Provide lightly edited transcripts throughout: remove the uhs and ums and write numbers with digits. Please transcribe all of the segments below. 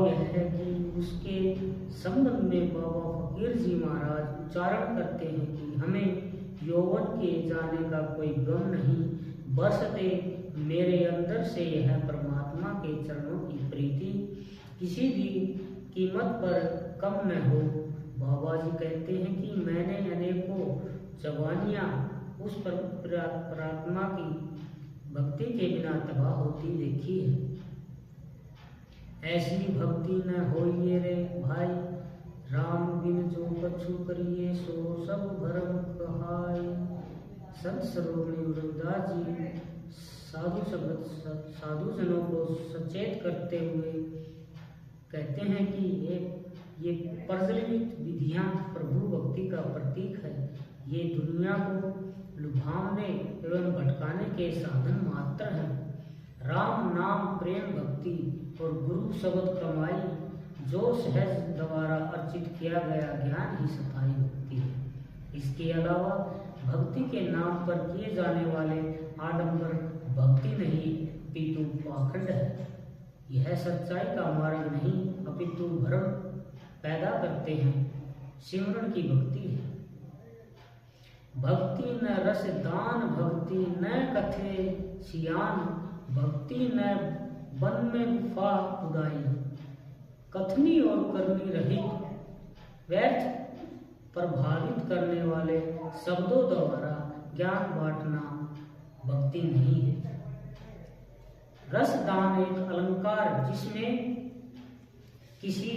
भाव यह है कि उसके संबंध में बाबा फकीर जी महाराज उच्चारण करते हैं कि हमें यौवन के जाने का कोई गम नहीं, बरसते मेरे अंदर से यह परमात्मा के चरणों की प्रीति किसी भी कीमत पर कम न हो। बाबा जी कहते हैं कि मैंने अनेकों जवानियाँ उस परमात्मा की भक्ति के बिना तबाह होती देखी है। ऐसी भक्ति न होइए रे भाई, राम बिन जो कछु करिए सो सब भरम कहाय। संत सरोमणि रविदास जी साधु जनों को सचेत करते हुए कहते हैं कि ये प्रचलित विधियां प्रभु भक्ति का प्रतीक है। ये दुनिया को लुभावने एवं भटकाने के साधन मात्र हैं। राम नाम प्रेम भक्ति और गुरु शब्द कमाई, जो सहज द्वारा अर्जित किया गया ज्ञान ही सफाई भक्ति है। इसके अलावा भक्ति के नाम पर किए जाने वाले आडंबर भक्ति नहीं अपितु पाखंड है। यह सच्चाई का मार्ग नहीं अपितु भ्रम पैदा करते हैं। सिमरन की भक्ति है। भक्ति न रस दान, भक्ति न कथे सियान, भक्ति न वन में गुफा खुदाई। कथनी और करनी रहित व्यर्थ प्रभावित करने वाले शब्दों द्वारा ज्ञान बांटना भक्ति नहीं है। रसदान एक अलंकार जिसमें किसी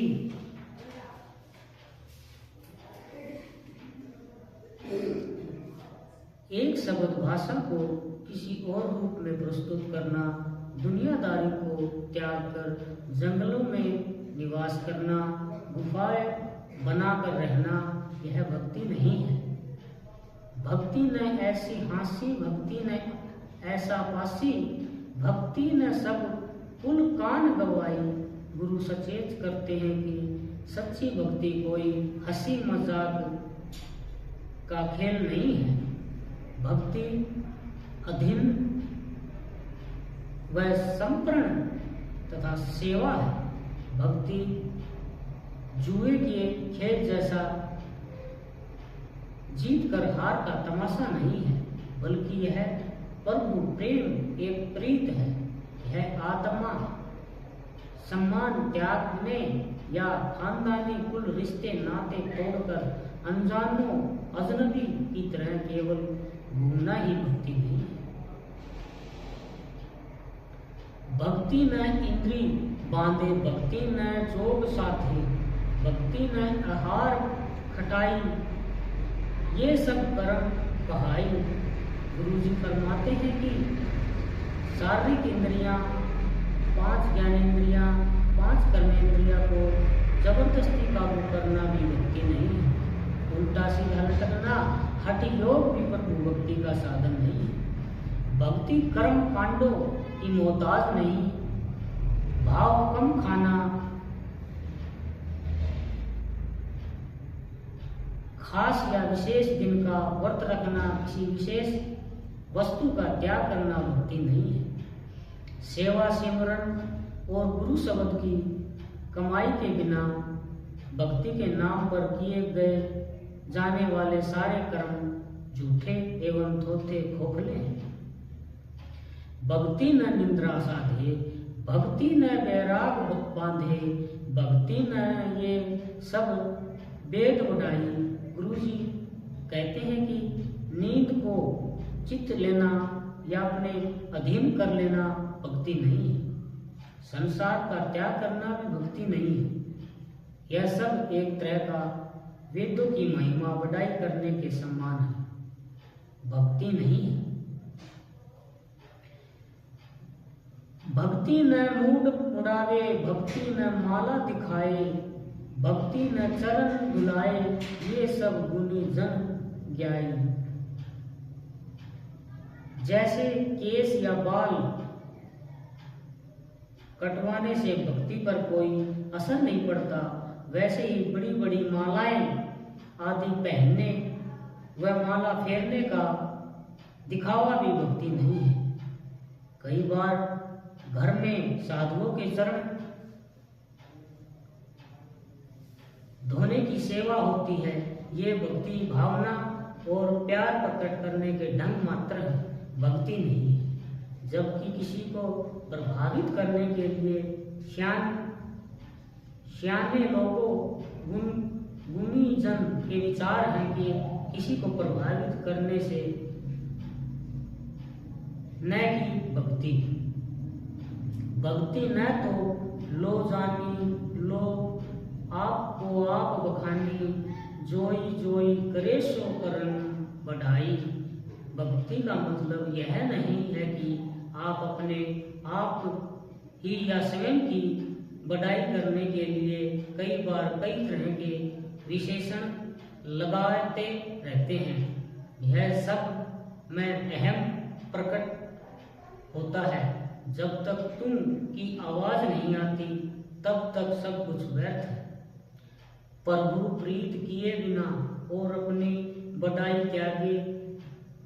एक शब्द भाषण को किसी और रूप में प्रस्तुत करना, दुनियादारी को त्याग कर जंगलों में निवास करना, गुफाएं बनाकर रहना, यह भक्ति नहीं है। भक्ति न ऐसी हांसी, भक्ति न ऐसा पासी, भक्ति न सब कुल कान गवाई। गुरु सचेत करते हैं कि सच्ची भक्ति कोई हंसी मजाक का खेल नहीं है। भक्ति अधीन व समर्पण तथा सेवा है। भक्ति जुए के खेल जैसा जीत कर हार का तमाशा नहीं है, बल्कि यह प्रभु प्रेम एक प्रीत है। यह आत्मा सम्मान त्यागने या खानदानी कुल रिश्ते नाते तोड़कर अनजानों अजनबी की तरह केवल घूमना ही भक्ति नहीं है। भक्ति न इंद्री बांधे, भक्ति न जोग साधे, भक्ति न आहार खटाई, ये सब कर्म कहाई। गुरु जी फरमाते हैं कि शारीरिक इंद्रियां, 5 ज्ञानेंद्रियां, 5 कर्मेंद्रियां को जबरदस्ती काबू करना भी भक्ति नहीं है। उल्टा सीधा लटकना, हठ योग भी प्रभु भक्ति का साधन नहीं है। भक्ति कर्म कांडों की मोहताज नहीं। भाव कम खाना, खास या विशेष दिन का व्रत रखना, किसी विशेष वस्तु का त्याग करना भक्ति नहीं है। सेवा सिमरन और गुरु शब्द की कमाई के बिना भक्ति के नाम पर किए गए जाने वाले सारे कर्म झूठे एवं थोथे खोखले हैं। भक्ति न निंद्रा साधे, भक्ति न वैराग बांधे, भक्ति न ये सब वेद उड़ाई। गुरु जी कहते हैं कि नींद को चित्त लेना या अपने अधीन कर लेना भक्ति नहीं है। संसार का त्याग करना भी भक्ति नहीं है। यह सब एक तरह का वेदों की महिमा बढ़ाई करने के समान है, भक्ति नहीं है। भक्ति न मूड उड़ावे, भक्ति न माला दिखाए, भक्ति न चरण धुलाए, ये सब गुणी जन ज्ञाई। जैसे केस या बाल कटवाने से भक्ति पर कोई असर नहीं पड़ता, वैसे ही बड़ी बड़ी मालाएं आदि पहनने व माला फेरने का दिखावा भी भक्ति नहीं है। कई बार घर में साधुओं के चरण धोने की सेवा होती है। ये भक्ति भावना और प्यार प्रकट करने के ढंग मात्र है, भक्ति नहीं है। जबकि किसी को प्रभावित करने के लिए सियाने लोगों गुणी जन के विचार हैं कि किसी को प्रभावित करने से न की भक्ति न तो लो जानी लो आपको आप बखानी जोई जोई करे सो करन बढ़ाई। भक्ति का मतलब यह नहीं है कि आप अपने आप ही या स्वयं की बढ़ाई करने के लिए कई बार कई तरह के विशेषण लगाते रहते हैं। यह सब में अहम प्रकट होता है। जब तक तुम की आवाज नहीं आती तब तक सब कुछ व्यर्थ है। प्रभु प्रीत किए बिना और अपनी बढ़ाई त्यागे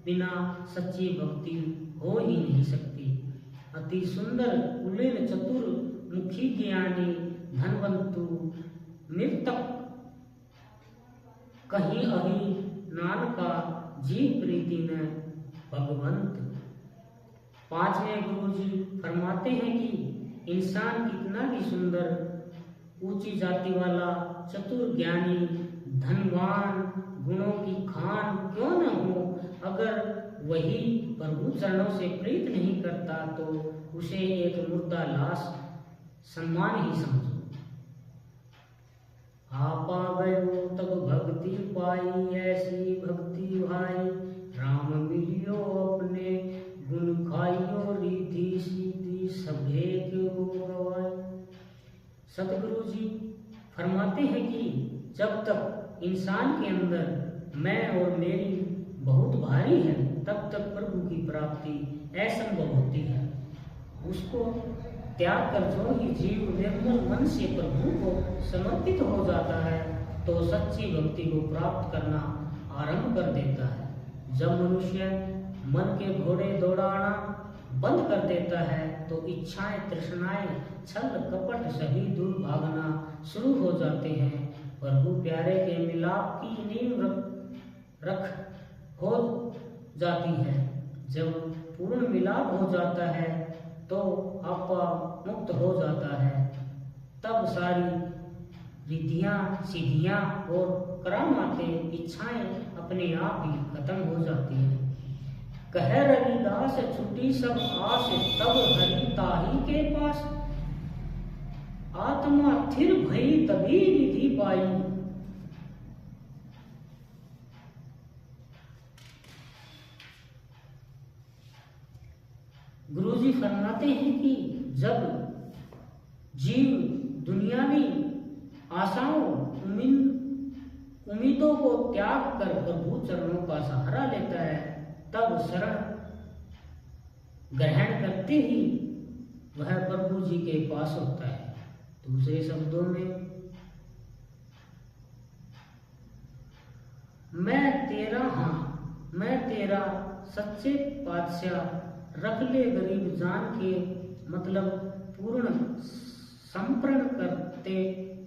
बिना सच्ची भक्ति हो ही नहीं सकती। अति सुंदर कुलीन चतुर मुखी ज्ञानी धनवंतु मृतक कहीं अहि नानका जीव प्रीति न भगवंत। पांचवें गुरु जी फरमाते हैं कि इंसान कितना भी सुंदर ऊंची जाति वाला चतुर ज्ञानी धनवान गुणों की खान क्यों न हो, अगर वही प्रभु चरणों से प्रीत नहीं करता तो उसे एक मुर्दा लाश सम्मान ही समझो। आपा गयो तब भक्ति पाई ऐसी भक्ति भाई राम मिलियो अपने गुण खाइयो रीति सीधी सभे के हो गवाई। सतगुरु जी फरमाते हैं कि जब तक इंसान के अंदर मैं और मेरी बहुत भारी है तब तक प्रभु की प्राप्ति असंभव होती है। उसको त्याग कर जो ही जीव निर्मल मन से प्रभु को समर्पित हो जाता है तो सच्ची भक्ति को प्राप्त करना आरंभ कर देता है। जब मनुष्य मन के घोड़े दौड़ाना बंद कर देता है तो इच्छाएं तृष्णाएं छल कपट सभी दूर भागना शुरू हो जाते हैं। प्रभु प्यारे के मिलाप की नींव रख हो जाती है। जब पूर्ण मिलाप हो जाता है तो आपा मुक्त हो जाता है। तब सारी रिद्धियां सिद्धियां और करामातें इच्छाएं अपने आप ही खत्म हो जाती हैं। कह रविदास छुट्टी सब आस तब हरि ताही के पास आत्मा थिर भई तभी निधि पाई। गुरुजी फरमाते हैं कि जब जीव दुनियावी आशाओं उम्मीदों को त्याग कर प्रभु चरणों का सहारा लेता है तब शरण ग्रहण करते ही वह प्रभु जी के पास होता है। दूसरे शब्दों में मैं तेरा हाँ मैं तेरा सच्चे पातशाह रख ले गरीब जान के मतलब पूर्ण संप्रण करते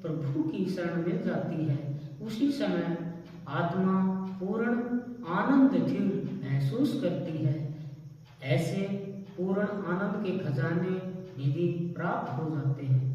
प्रभु की शरण मिल जाती है। उसी समय आत्मा पूर्ण आनंद धीर महसूस करती है। ऐसे पूर्ण आनंद के खजाने निधि प्राप्त हो जाते हैं।